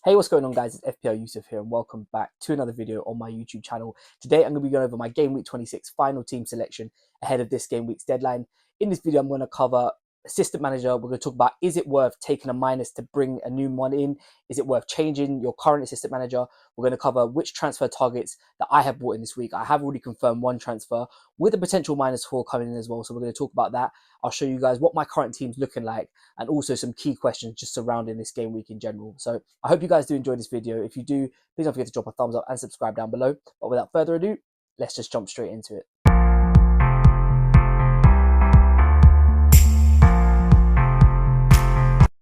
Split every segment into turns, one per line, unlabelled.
Hey, what's going on, guys? It's FPL Yusuf here, and welcome back to another video on my YouTube channel. Today, I'm going to be going over my Game Week 26 final team selection ahead of this game week's deadline. In this video, I'm going to cover assistant manager. We're going to talk about, is it worth taking a minus to bring a new one in? Is it worth changing your current assistant manager? We're going to cover which transfer targets that I have brought in this week. I have already confirmed one transfer with a potential -4 coming in as well. So we're going to talk about that. I'll show you guys what my current team's looking like and also some key questions just surrounding this game week in general. So I hope you guys do enjoy this video. If you do, please don't forget to drop a thumbs up and subscribe down below. But without further ado, let's just jump straight into it.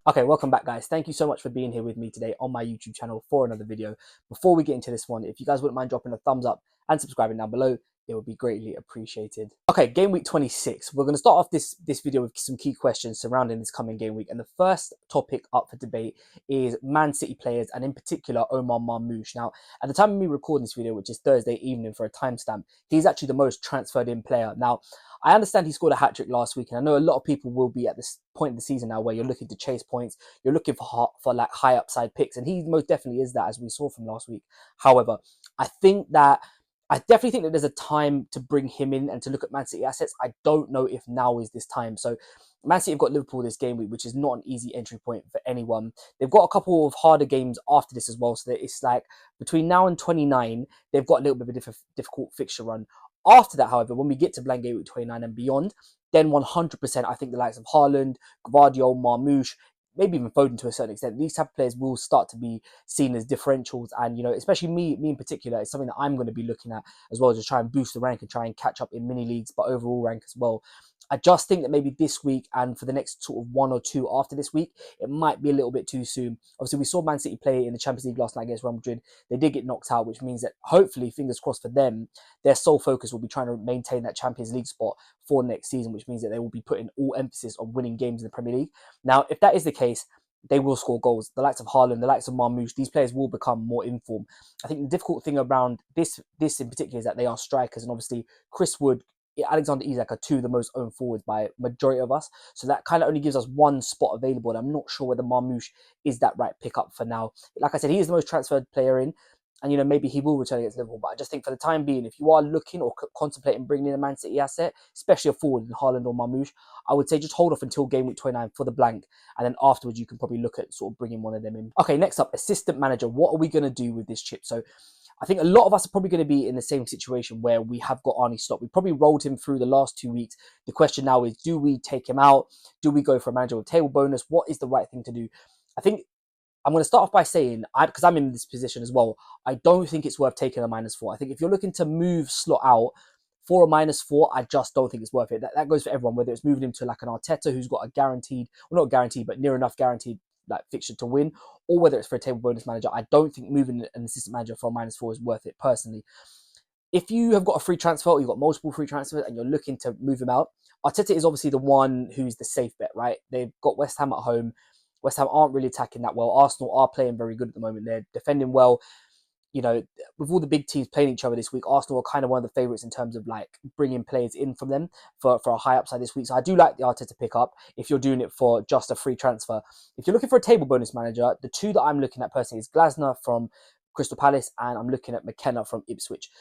Okay, welcome back, guys. Thank you so much for being here with me today on my YouTube channel for another video. Before we get into this one, if you guys wouldn't mind dropping a thumbs up and subscribing down below, it would be greatly appreciated. Okay, game week 26. We're going to start off this video with some key questions surrounding this coming game week. And the first topic up for debate is Man City players, and in particular, Omar Marmoush. Now, at the time of me recording this video, which is Thursday evening for a timestamp, he's actually the most transferred in player. Now, I understand he scored a hat-trick last week, and I know a lot of people will be at this point in the season now where you're looking to chase points, you're looking for like high upside picks, and he most definitely is that, as we saw from last week. However, I definitely think that there's a time to bring him in and to look at Man City assets. I don't know if now is this time. So Man City have got Liverpool this game week, which is not an easy entry point for anyone. They've got a couple of harder games after this as well. So that it's like between now and 29, they've got a little bit of a difficult fixture run. After that, however, when we get to blank game week 29 and beyond, then 100% I think the likes of Haaland, Gvardiol, Marmoush, maybe even Foden to a certain extent, these type of players will start to be seen as differentials. And, you know, especially me in particular, it's something that I'm going to be looking at as well, to try and boost the rank and try and catch up in mini leagues, but overall rank as well. I just think that maybe this week and for the next sort of one or two after this week, it might be a little bit too soon. Obviously, we saw Man City play in the Champions League last night against Real Madrid. They did get knocked out, which means that hopefully, fingers crossed for them, their sole focus will be trying to maintain that Champions League spot for next season, which means that they will be putting all emphasis on winning games in the Premier League. Now, if that is the case, they will score goals. The likes of Haaland, the likes of Marmoush, these players will become more informed. I think the difficult thing around this in particular is that they are strikers, and obviously Chris Wood, Alexander Isak are two of the most owned forwards by majority of us. So that kind of only gives us one spot available, and I'm not sure whether Marmoush is that right pickup for now. Like I said, he is the most transferred player in, and, you know, maybe he will return against Liverpool. But I just think for the time being, if you are looking or contemplating bringing in a Man City asset, especially a forward in Haaland or Marmoush, I would say just hold off until game week 29 for the blank. And then afterwards, you can probably look at sort of bringing one of them in. Okay, next up, assistant manager. What are we going to do with this chip? So I think a lot of us are probably going to be in the same situation where we have got Arne Slot. We probably rolled him through the last 2 weeks. The question now is, do we take him out? Do we go for a manager with table bonus? What is the right thing to do? I think I'm going to start off by saying, because I'm in this position as well, I don't think it's worth taking a -4. I think if you're looking to move Slot out for a -4, I just don't think it's worth it. That goes for everyone, whether it's moving him to like an Arteta who's got a guaranteed, well, not guaranteed, but near enough guaranteed like fixture to win, or whether it's for a table bonus manager. I don't think moving an assistant manager for a -4 is worth it personally. If you have got a free transfer or you've got multiple free transfers and you're looking to move him out, Arteta is obviously the one who's the safe bet, right? They've got West Ham at home. West Ham aren't really attacking that well. Arsenal are playing very good at the moment. They're defending well. You know, with all the big teams playing each other this week, Arsenal are kind of one of the favourites in terms of like bringing players in from them for a high upside this week. So I do like the Arteta pick up if you're doing it for just a free transfer. If you're looking for a table bonus manager, the two that I'm looking at personally is Glasner from Crystal Palace, and I'm looking at McKenna from Ipswich.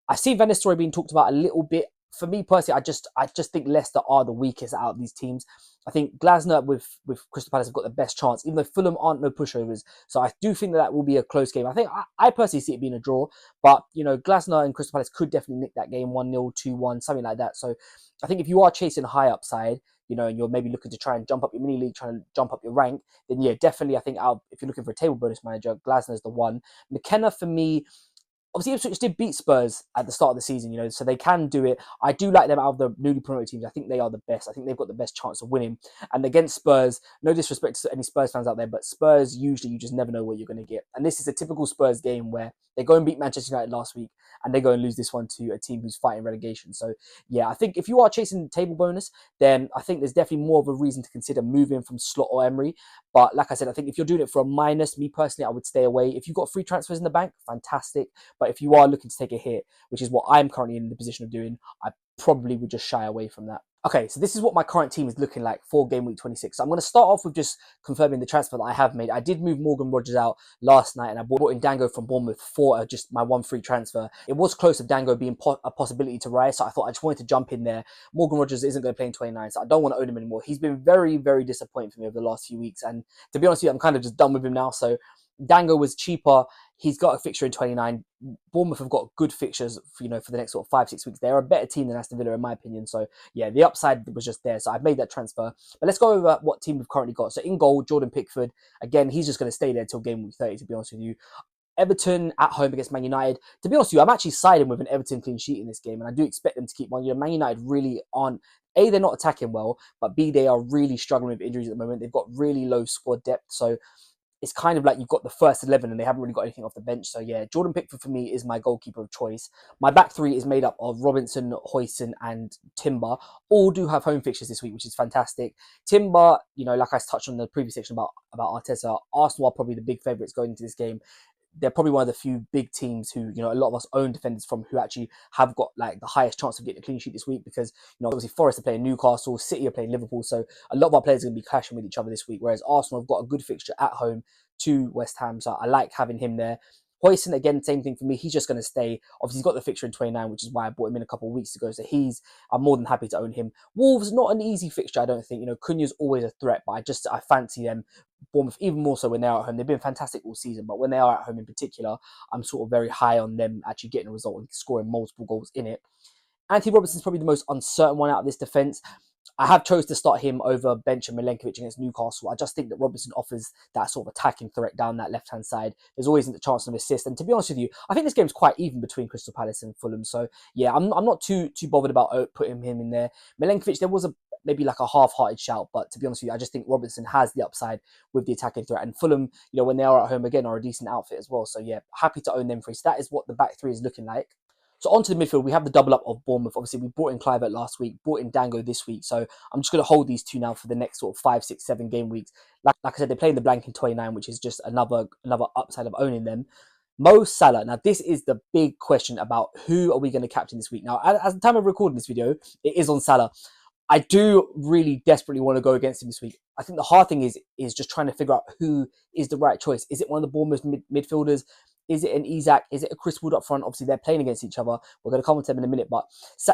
I see Van Nistelrooy being talked about a little bit. For me personally, I just think Leicester are the weakest out of these teams. I think Glasner with Crystal Palace have got the best chance, even though Fulham aren't no pushovers. So I do think that will be a close game. I personally see it being a draw, but, you know, Glasner and Crystal Palace could definitely nick that game 1-0, 2-1, something like that. So I think if you are chasing high upside, you know, and you're maybe looking to try and jump up your mini league, trying to jump up your rank, then yeah, definitely I think if you're looking for a table bonus manager, Glasner is the one. McKenna for me, obviously Ipswich did beat Spurs at the start of the season, you know, so they can do it. I do like them out of the newly promoted teams. I think they are the best. I think they've got the best chance of winning. And against Spurs, no disrespect to any Spurs fans out there, but Spurs, usually you just never know what you're going to get. And this is a typical Spurs game where they go and beat Manchester United last week and they go and lose this one to a team who's fighting relegation. So yeah, I think if you are chasing table bonus, then I think there's definitely more of a reason to consider moving from Slot or Emery. But like I said, I think if you're doing it for a minus, me personally, I would stay away. If you've got free transfers in the bank, fantastic. But if you are looking to take a hit, which is what I'm currently in the position of doing, I probably would just shy away from that. Okay, so this is what my current team is looking like for game week 26. So I'm going to start off with just confirming the transfer that I have made. I did move Morgan Rogers out last night, and I brought in Dango from Bournemouth for just my 1 free transfer. It was close to Dango being a possibility to rise, so I thought I just wanted to jump in there. Morgan Rogers isn't going to play in 29, so I don't want to own him anymore. He's been very, very disappointing for me over the last few weeks, and to be honest with you, I'm kind of just done with him now. So Dango was cheaper. He's got a fixture in 29. Bournemouth have got good fixtures for the next sort of 5-6 weeks. They're a better team than Aston Villa in my opinion. So yeah, the upside was just there. So I've made that transfer. But let's go over what team we've currently got. So in goal, Jordan Pickford. Again, he's just going to stay there till game week 30, to be honest with you. Everton at home against Man United. To be honest with you, I'm actually siding with an Everton clean sheet in this game, and I do expect them to keep one. Man United really aren't. A, they're not attacking well, but B, they are really struggling with injuries at the moment. They've got really low squad depth. So it's kind of like you've got the first 11 and they haven't really got anything off the bench. So yeah, Jordan Pickford for me is my goalkeeper of choice. My back three is made up of Robinson, Hoyson and Timber. All do have home fixtures this week, which is fantastic. Timber, like I touched on in the previous section about Arteta, Arsenal are probably the big favourites going into this game. They're probably one of the few big teams who, a lot of us own defenders from, who actually have got like the highest chance of getting a clean sheet this week, because, obviously Forest are playing Newcastle, City are playing Liverpool. So a lot of our players are going to be clashing with each other this week, whereas Arsenal have got a good fixture at home to West Ham. So I like having him there. Hoyson, again, same thing for me. He's just going to stay. Obviously, he's got the fixture in 29, which is why I bought him in a couple of weeks ago. So I'm more than happy to own him. Wolves, not an easy fixture, I don't think. Cunha's always a threat, but I fancy them. Bournemouth, even more so when they're at home. They've been fantastic all season, but when they are at home in particular, I'm sort of very high on them actually getting a result and scoring multiple goals in it. Anthony Robinson's probably the most uncertain one out of this defence. I have chose to start him over Bench and Milenkovic against Newcastle. I just think that Robinson offers that sort of attacking threat down that left-hand side. There's always the chance of assist. And to be honest with you, I think this game's quite even between Crystal Palace and Fulham. So yeah, I'm not too bothered about putting him in there. Milenkovic, there was maybe like a half-hearted shout, but to be honest with you, I just think Robinson has the upside with the attacking threat. And Fulham, when they are at home again, are a decent outfit as well. So yeah, happy to own them three. So that is what the back three is looking like. So onto the midfield, we have the double up of Bournemouth. Obviously, we brought in Kluivert last week, brought in Dango this week. So I'm just going to hold these two now for the next sort of 5, 6, 7 game weeks. Like I said, they're playing the blank in 29, which is just another upside of owning them. Mo Salah. Now, this is the big question about who are we going to captain this week. Now, at the time of recording this video, it is on Salah. I do really desperately want to go against him this week. I think the hard thing is just trying to figure out who is the right choice. Is it one of the Bournemouth midfielders? Is it an Isak? Is it a Chris Wood up front? Obviously, they're playing against each other. We're going to comment on them in a minute, but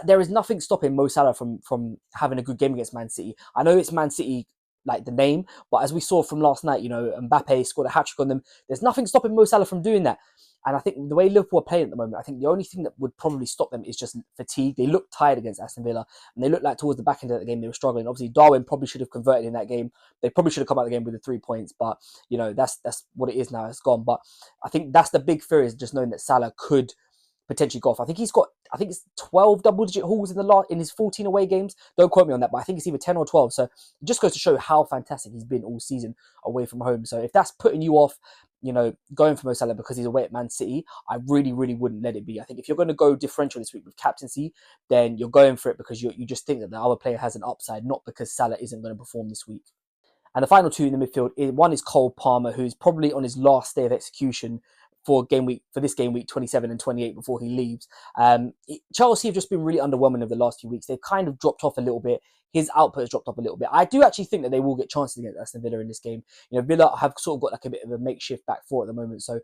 there is nothing stopping Mo Salah from having a good game against Man City. I know it's Man City, like the name, but as we saw from last night, Mbappe scored a hat-trick on them. There's nothing stopping Mo Salah from doing that. And I think the way Liverpool are playing at the moment, I think the only thing that would probably stop them is just fatigue. They look tired against Aston Villa, and they look like towards the back end of the game they were struggling. Obviously, Darwin probably should have converted in that game. They probably should have come out of the game with the 3 points, but that's what it is now. It's gone. But I think that's the big fear, is just knowing that Salah could potentially go off. I think it's 12 double-digit hauls in his 14 away games. Don't quote me on that, but I think it's either 10 or 12. So it just goes to show how fantastic he's been all season away from home. So if that's putting you off, going for Mo Salah because he's away at Man City, I really, really wouldn't let it be. I think if you're going to go differential this week with captaincy, then you're going for it because you just think that the other player has an upside, not because Salah isn't going to perform this week. And the final two in the midfield, one is Cole Palmer, who's probably on his last day of execution for this game week 27 and 28 before he leaves. Chelsea have just been really underwhelming over the last few weeks. They've kind of dropped off a little bit. His output has dropped off a little bit. I do actually think that they will get chances against Aston Villa in this game. Villa have sort of got like a bit of a makeshift back four at the moment. So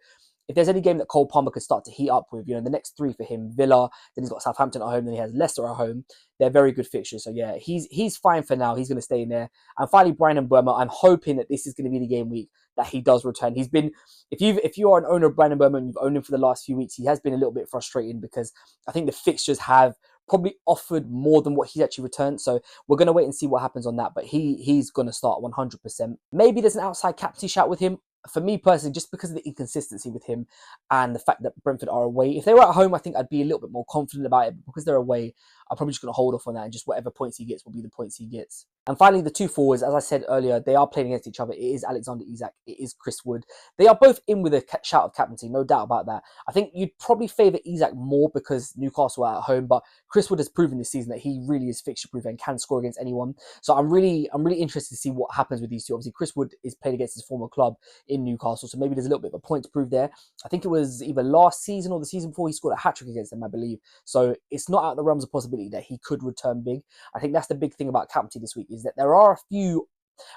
if there's any game that Cole Palmer could start to heat up with, the next three for him, Villa, then he's got Southampton at home, then he has Leicester at home. They're very good fixtures. So yeah, he's fine for now. He's going to stay in there. And finally, Bryan Mbeumo. I'm hoping that this is going to be the game week that he does return. He's been, if you are an owner of Bryan Mbeumo and you've owned him for the last few weeks, he has been a little bit frustrating because I think the fixtures have probably offered more than what he's actually returned. So we're going to wait and see what happens on that. But he's going to start 100%. Maybe there's an outside captaincy shout with him. For me personally, just because of the inconsistency with him and the fact that Brentford are away. If they were at home, I think I'd be a little bit more confident about it. But because they're away, I'm probably just going to hold off on that, and just whatever points he gets will be the points he gets. And finally, the two forwards, as I said earlier, they are playing against each other. It is Alexander Isak, it is Chris Wood. They are both in with a shout of captaincy, no doubt about that. I think you'd probably favour Isak more because Newcastle are at home, but Chris Wood has proven this season that he really is fixture-proof and can score against anyone. So I'm really interested to see what happens with these two. Obviously, Chris Wood is playing against his former club in Newcastle, so maybe there's a little bit of a point to prove there. I think it was either last season or the season before he scored a hat-trick against them, I believe. So it's not out of the realms of possibility that he could return big. I think that's the big thing about captaincy this week, is that there are a few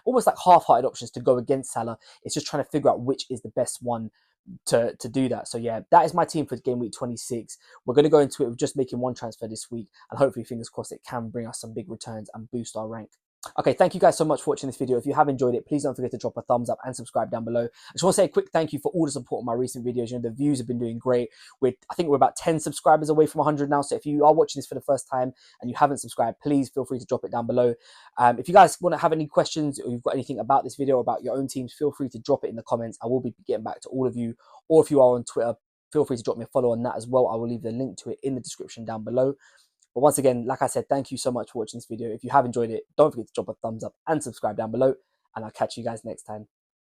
almost like half-hearted options to go against Salah. It's just trying to figure out which is the best one to do that. So yeah, that is my team for game week 26. We're going to go into it with just making one transfer this week, and hopefully, fingers crossed, it can bring us some big returns and boost our rank. Okay, thank you guys so much for watching this video. If you have enjoyed it, please don't forget to drop a thumbs up and subscribe down below. I just want to say a quick thank you for all the support on my recent videos. You know, the views have been doing great. I think we're about 10 subscribers away from 100 now. So if you are watching this for the first time and you haven't subscribed, please feel free to drop it down below. If you guys want to have any questions or you've got anything about this video or about your own teams, feel free to drop it in the comments. I will be getting back to all of you. Or if you are on Twitter, feel free to drop me a follow on that as well. I will leave the link to it in the description down below. But once again, like I said, thank you so much for watching this video. If you have enjoyed it, don't forget to drop a thumbs up and subscribe down below. And I'll catch you guys next time.